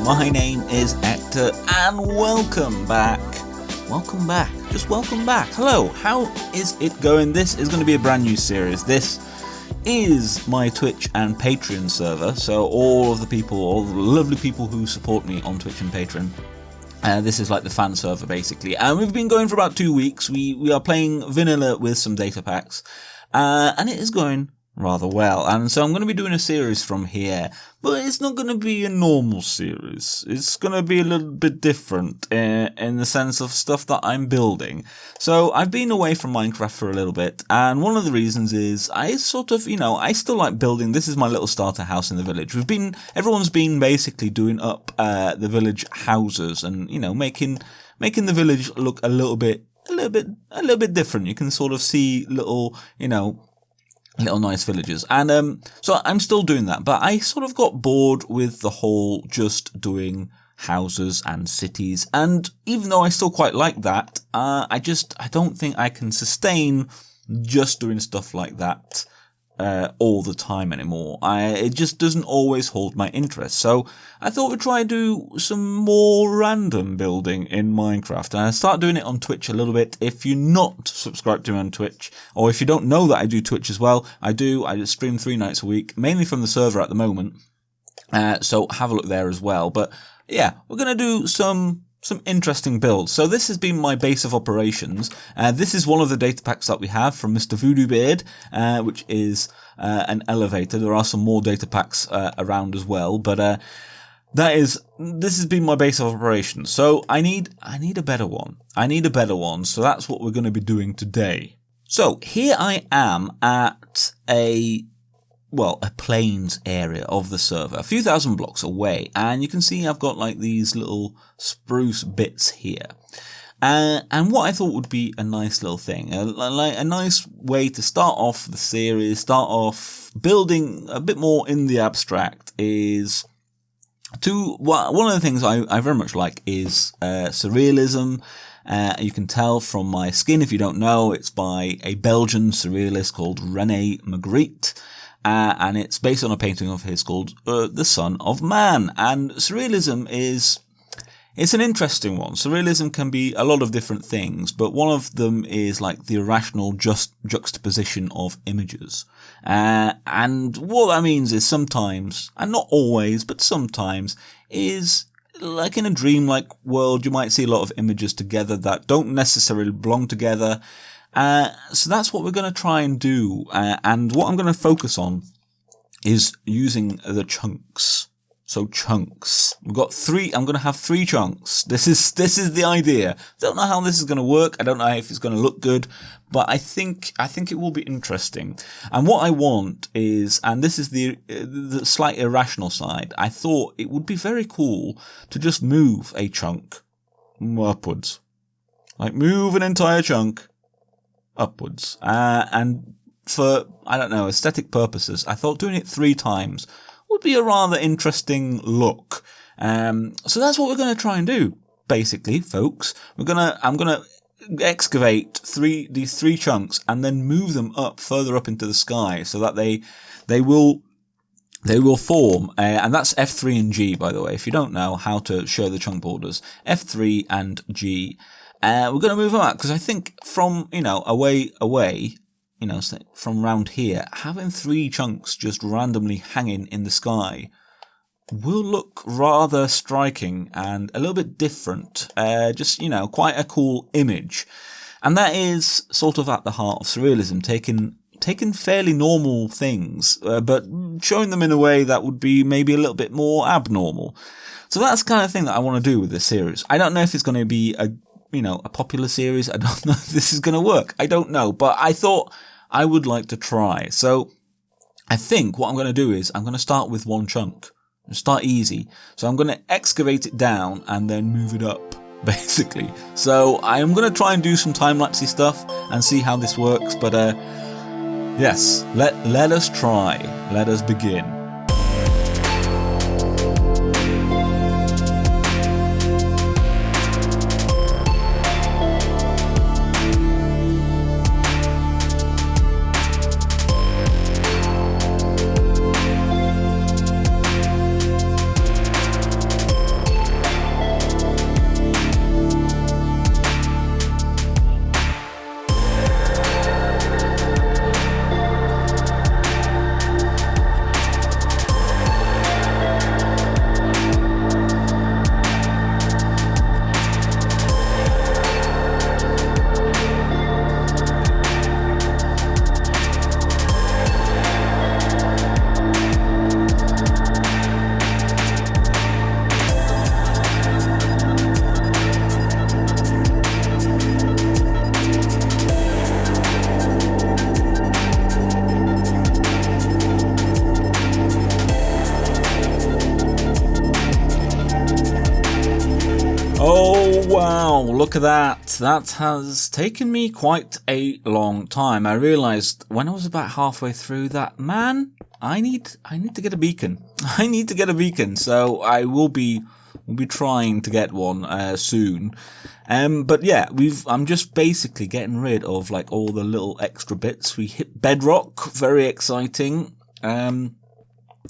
my name is Hector, and welcome back. Welcome back. Just welcome back. Hello, how is it going? This is going to be a brand new series. This is my Twitch and Patreon server, so all the lovely people who support me on Twitch and Patreon. This is like the fan server, basically. And we've been going for about 2 weeks. We are playing vanilla with some data packs, and it is going rather well. And so I'm going to be doing a series from here, but it's not going to be a normal series. It's going to be a little bit different in the sense of stuff that I'm building. So I've been away from Minecraft for a little bit, and one of the reasons is I sort of, I still like building. This is my little starter house in the village. Everyone's been basically doing up the village houses and, making the village look a little bit different. You can sort of see little nice villages. And so I'm still doing that, but I sort of got bored with the whole just doing houses and cities. And even though I still quite like that, I don't think I can sustain just doing stuff like that all the time anymore. It just doesn't always hold my interest. So I thought we'd try to do some more random building in Minecraft. And I start doing it on Twitch a little bit. If you're not subscribed to me on Twitch, or if you don't know that I do Twitch as well, I do. I just stream 3 nights a week, mainly from the server at the moment. So have a look there as well. But yeah, we're going to do some interesting builds. So this has been my base of operations. This is one of the data packs that we have from Mr. Voodoo Beard, which is an elevator. There are some more data packs around as well, but this has been my base of operations. So I need a better one. So that's what we're going to be doing today. So here I am at a plains area of the server, a few thousand blocks away, and you can see I've got like these little spruce bits here. And what I thought would be a nice little thing, a nice way to start off the series, start off building a bit more in the abstract, is one of the things I very much like is surrealism. You can tell from my skin, if you don't know, it's by a Belgian surrealist called René Magritte. And it's based on a painting of his called The Son of Man. And surrealism it's an interesting one. Surrealism can be a lot of different things, but one of them is like the irrational juxtaposition of images. And what that means is sometimes, and not always, but sometimes, is like in a dreamlike world, you might see a lot of images together that don't necessarily belong together. So that's what we're going to try and do. And what I'm going to focus on is using the chunks. So chunks. I'm going to have 3 chunks. This is the idea. Don't know how this is going to work. I don't know if it's going to look good, but I think it will be interesting. And what I want is, and this is the slight irrational side, I thought it would be very cool to just move a chunk upwards. Like move an entire chunk upwards. And for, aesthetic purposes, I thought doing it 3 times would be a rather interesting look. So that's what we're going to try and do, basically, folks. I'm going to excavate these 3 chunks and then move them further up into the sky so that they will form, and that's F3 and G, by the way, if you don't know how to show the chunk borders. F3 and G. We're going to move them out because I think from, away, from around here, having 3 chunks just randomly hanging in the sky will look rather striking and a little bit different. Quite a cool image. And that is sort of at the heart of surrealism, taking fairly normal things, but showing them in a way that would be maybe a little bit more abnormal. So that's the kind of thing that I want to do with this series. I don't know if it's going to be a popular series. I don't know if this is going to work. I don't know, but I thought I would like to try. So I think what I'm going to do is I'm going to start with 1 chunk. Start easy. So I'm going to excavate it down and then move it up, basically. So I am going to try and do some time-lapsey stuff and see how this works. But yes, let us try. Let us begin. look at that. That has taken me quite a long time. I realised when I was about halfway through that, man, I need to get a beacon. I need to get a beacon. So I will be trying to get one soon. But yeah, I'm just basically getting rid of like all the little extra bits. We hit bedrock, very exciting.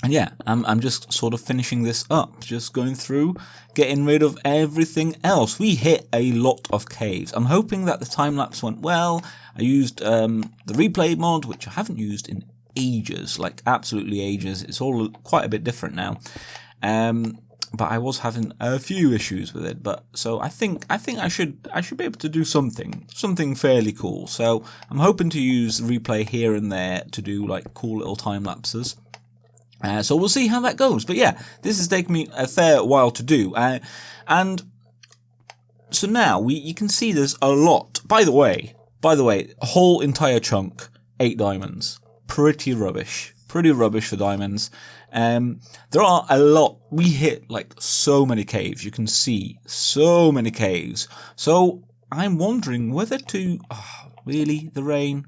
And yeah, I'm just sort of finishing this up, just going through, getting rid of everything else. We hit a lot of caves. I'm hoping that the time-lapse went well. I used the replay mod, which I haven't used in ages, like absolutely ages. It's all quite a bit different now. But I was having a few issues with it. But so I think I should be able to do something fairly cool. So I'm hoping to use the replay here and there to do like cool little time lapses. So we'll see how that goes. But yeah, this has taken me a fair while to do. And so now you can see there's a lot. By the way, a whole entire chunk, 8 diamonds. Pretty rubbish for diamonds. There are a lot. We hit like so many caves. You can see so many caves. So I'm wondering whether to, really, the rain?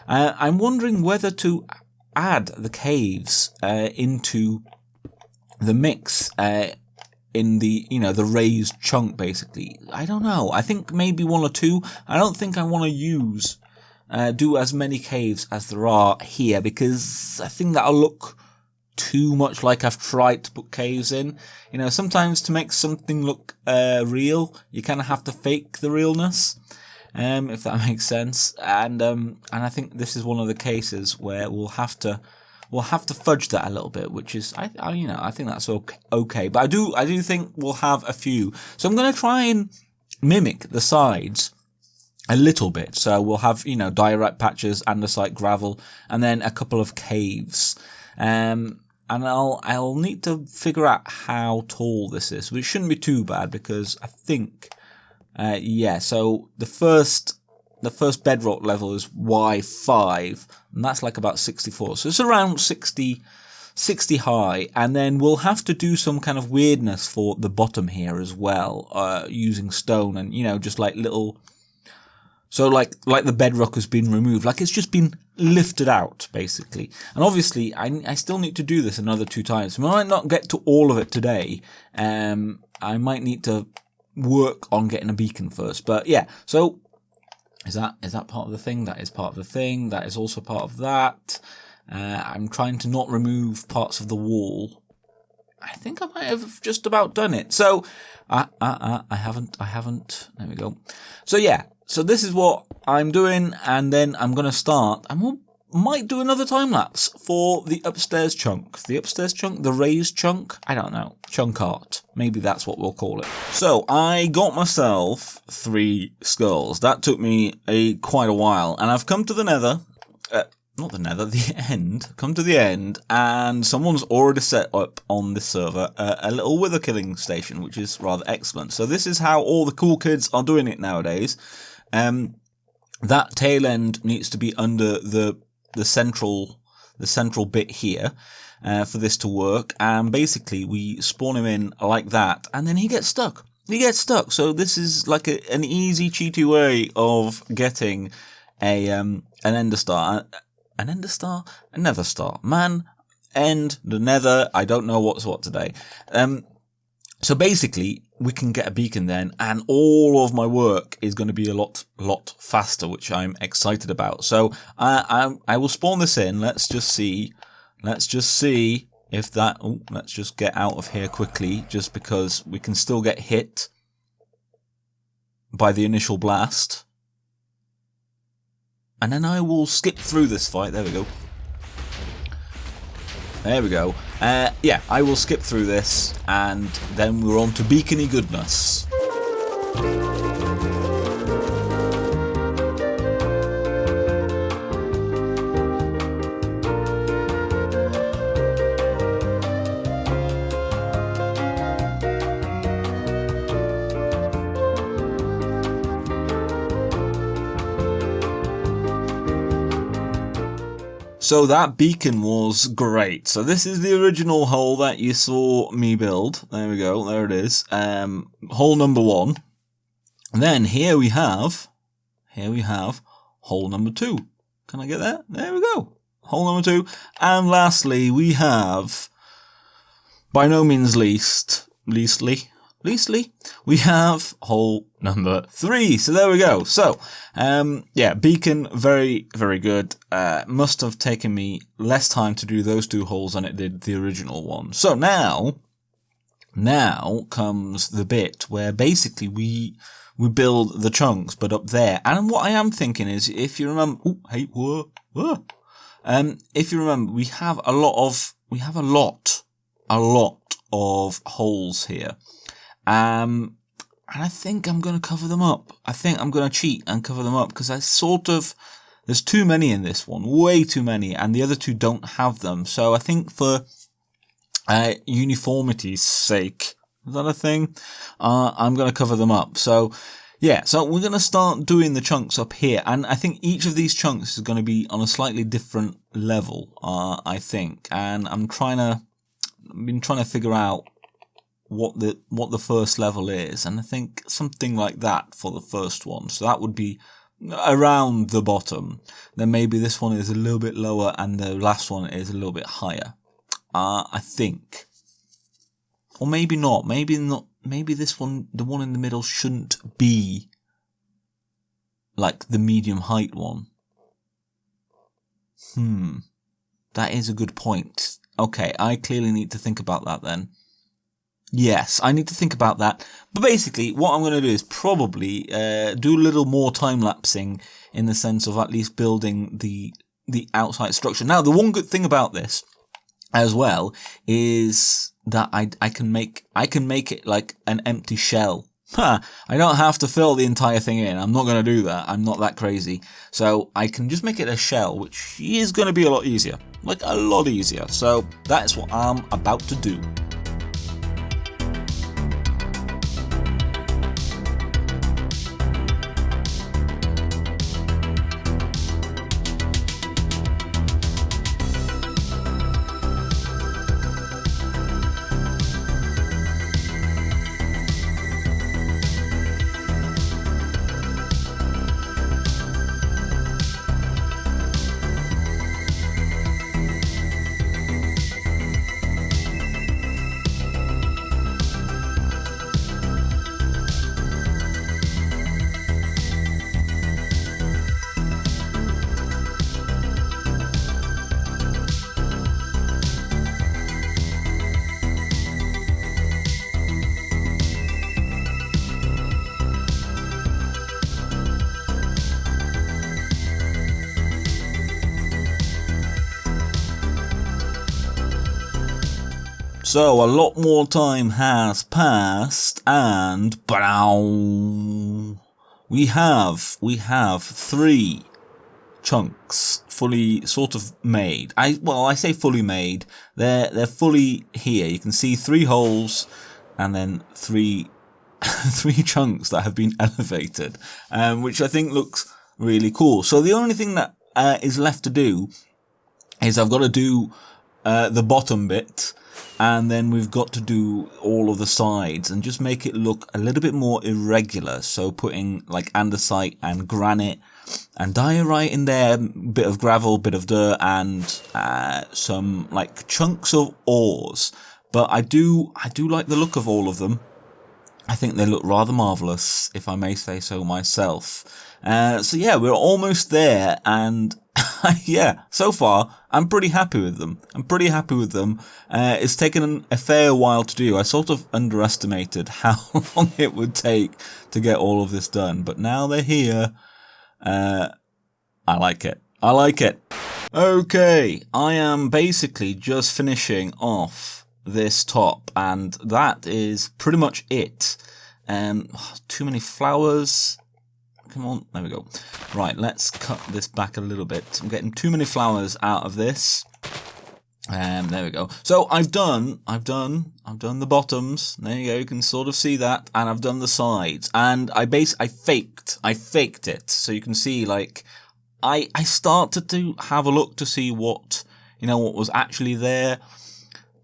I'm wondering whether to add the caves into the mix in the the raised chunk. Basically, I don't know. I think maybe 1 or 2. I don't think I want to do as many caves as there are here, because I think that'll look too much like I've tried to put caves in. Sometimes to make something look real, you kind of have to fake the realness. If that makes sense, and I think this is one of the cases where we'll have to fudge that a little bit, which is I think that's okay. But I do think we'll have a few. So I'm going to try and mimic the sides a little bit. So we'll have diorite patches, andesite, gravel, and then a couple of caves. And I'll need to figure out how tall this is, which shouldn't be too bad, because I think. So the first bedrock level is Y5, and that's like about 64. So it's around 60 high, and then we'll have to do some kind of weirdness for the bottom here as well, using stone and, just like little, so like the bedrock has been removed, like it's just been lifted out, basically. And obviously, I still need to do this another 2 times. I might not get to all of it today. I might need to work on getting a beacon first, but yeah. So is that part of the thing? That is part of the thing. That is also part of that. I'm trying to not remove parts of the wall. I think I might have just about done it. So I haven't. There we go. So yeah. So this is what I'm doing, and then I'm gonna start. Might do another time lapse for the upstairs chunk. The raised chunk? I don't know. Chunk art. Maybe that's what we'll call it. So I got myself 3 skulls. That took me quite a while, and I've come to the nether. Not the nether, the end. Come to the end, and someone's already set up on this server a little wither killing station, which is rather excellent. So this is how all the cool kids are doing it nowadays. That tail end needs to be under the central bit here for this to work, and basically we spawn him in like that, and then he gets stuck. So this is like an easy, cheaty way of getting an ender star. An ender star? A nether star. Man, end, the nether, I don't know what's what today. So basically, we can get a beacon then, and all of my work is going to be a lot faster, which I'm excited about. So I will spawn this in. Let's just see if that. Oh, let's just get out of here quickly, just because we can still get hit by the initial blast. And then I will skip through this fight. There we go. Yeah, I will skip through this, and then we're on to beacony goodness. So that beacon was great. So this is the original hole that you saw me build. There we go. There it is. Hole number 1. And then here we have hole number 2. Can I get that? There we go. Hole number 2. And lastly, we have, by no means leastly, we have hole number 3. So there we go. So, yeah, beacon, very, very good. Must have taken me less time to do those 2 holes than it did the original one. So now comes the bit where basically we build the chunks, but up there. And what I am thinking is, if you remember, if you remember, we have a lot of holes here. And I think I'm going to cover them up. I think I'm going to cheat and cover them up, because there's too many in this one, way too many, and the other 2 don't have them. So I think for uniformity's sake, is that a thing? I'm going to cover them up. So yeah, so we're going to start doing the chunks up here, and I think each of these chunks is going to be on a slightly different level, I think, and I've been trying to figure out what the first level is, and I think something like that for the first one. So that would be around the bottom. Then maybe this one is a little bit lower, and the last one is a little bit higher. I think. Or maybe not. Maybe not. Maybe this one, the one in the middle, shouldn't be like the medium height one. That is a good point. Okay, I clearly need to think about that then. Yes, I need to think about that. But basically, what I'm going to do is probably do a little more time-lapsing, in the sense of at least building the outside structure. Now, the one good thing about this as well is that I can make it like an empty shell. I don't have to fill the entire thing in. I'm not going to do that. I'm not that crazy. So I can just make it a shell, which is going to be a lot easier. Like a lot easier. So that's what I'm about to do. So a lot more time has passed, and we have 3 chunks fully sort of made. I say fully made. They're fully here. You can see 3 holes, and then 3 chunks that have been elevated, which I think looks really cool. So the only thing that is left to do is I've got to do the bottom bit, and then we've got to do all of the sides and just make it look a little bit more irregular. So putting like andesite and granite and diorite in there, bit of gravel, bit of dirt, and some like chunks of ores. But I do like the look of all of them. I think they look rather marvellous, if I may say so myself. So yeah, we're almost there, and yeah, so far, I'm pretty happy with them. It's taken a fair while to do. I sort of underestimated how long it would take to get all of this done, but now they're here. I like it. Okay, I am basically just finishing off this top, and that is pretty much it. Too many flowers. Come on, there we go. Right, let's cut this back a little bit. I'm getting too many flowers out of this. There we go. So I've done the bottoms. There you go. You can sort of see that, and I've done the sides. And I faked it. So you can see, like, I started to have a look to see what was actually there.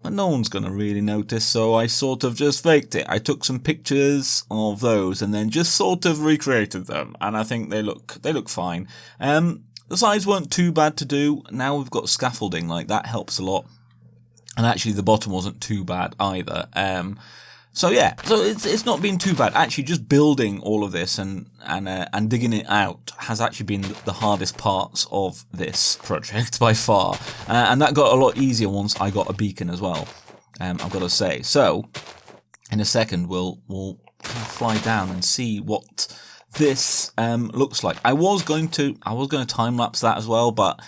but no one's going to really notice, so I sort of just faked it. I took some pictures of those and then just sort of recreated them, and I think they look fine. The sides weren't too bad to do. Now we've got scaffolding, like that helps a lot. And actually the bottom wasn't too bad either. So yeah, so it's not been too bad. Actually, just building all of this and digging it out has actually been the hardest parts of this project by far. And that got a lot easier once I got a beacon as well. I've got to say. So in a second we'll kind of fly down and see what this looks like. I was going to time lapse that as well, but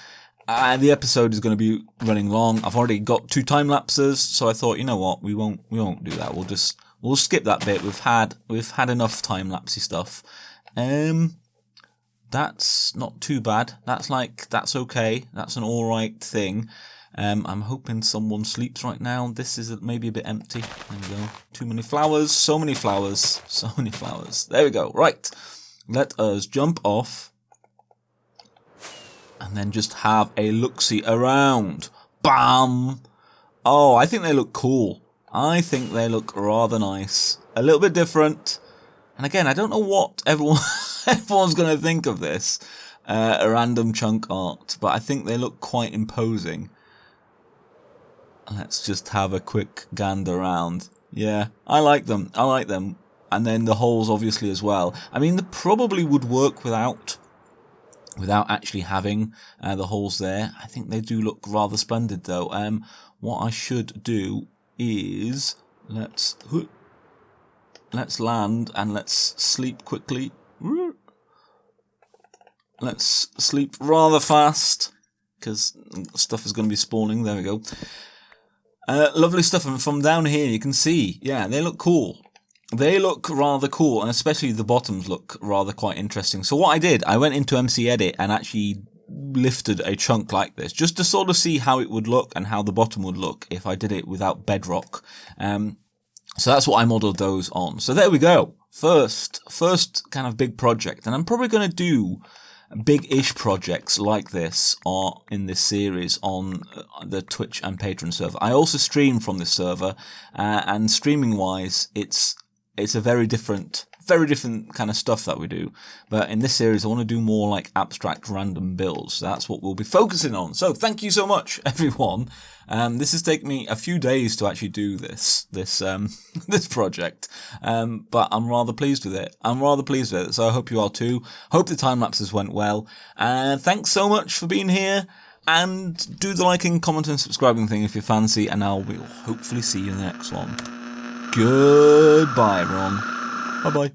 the episode is going to be running long. I've already got 2 time lapses, so I thought, you know what, we won't do that. We'll skip that bit. We've had enough time lapsey stuff. That's not too bad. That's okay. That's an all right thing. I'm hoping someone sleeps right now. This is maybe a bit empty. There we go. Too many flowers. So many flowers. So many flowers. There we go. Right. Let us jump off. And then just have a look-see around. Bam! Oh, I think they look cool. I think they look rather nice. A little bit different. And again, I don't know what everyone's going to think of this. A random chunk art. But I think they look quite imposing. Let's just have a quick gander around. Yeah, I like them. I like them. And then the holes, obviously, as well. I mean, they probably would work without actually having the holes there. I think they do look rather splendid, though. What I should do is let's land and let's sleep quickly. Let's sleep rather fast because stuff is going to be spawning. There we go. Lovely stuff. And from down here, you can see, yeah, they look cool. They look rather cool, and especially the bottoms look rather quite interesting. So what I did, I went into MC Edit and actually lifted a chunk like this, just to sort of see how it would look and how the bottom would look if I did it without bedrock. So that's what I modelled those on. So there we go. First kind of big project, and I'm probably going to do big-ish projects like this in this series on the Twitch and Patreon server. I also stream from this server, and streaming-wise, it's a very different kind of stuff that we do. But in this series, I want to do more like abstract random builds. So that's what we'll be focusing on. So thank you so much, everyone. This has taken me a few days to actually do this project. But I'm rather pleased with it. So I hope you are too. Hope the time lapses went well. And thanks so much for being here. And do the liking, comment and subscribing thing if you fancy. And we'll hopefully see you in the next one. Goodbye, everyone. Bye-bye.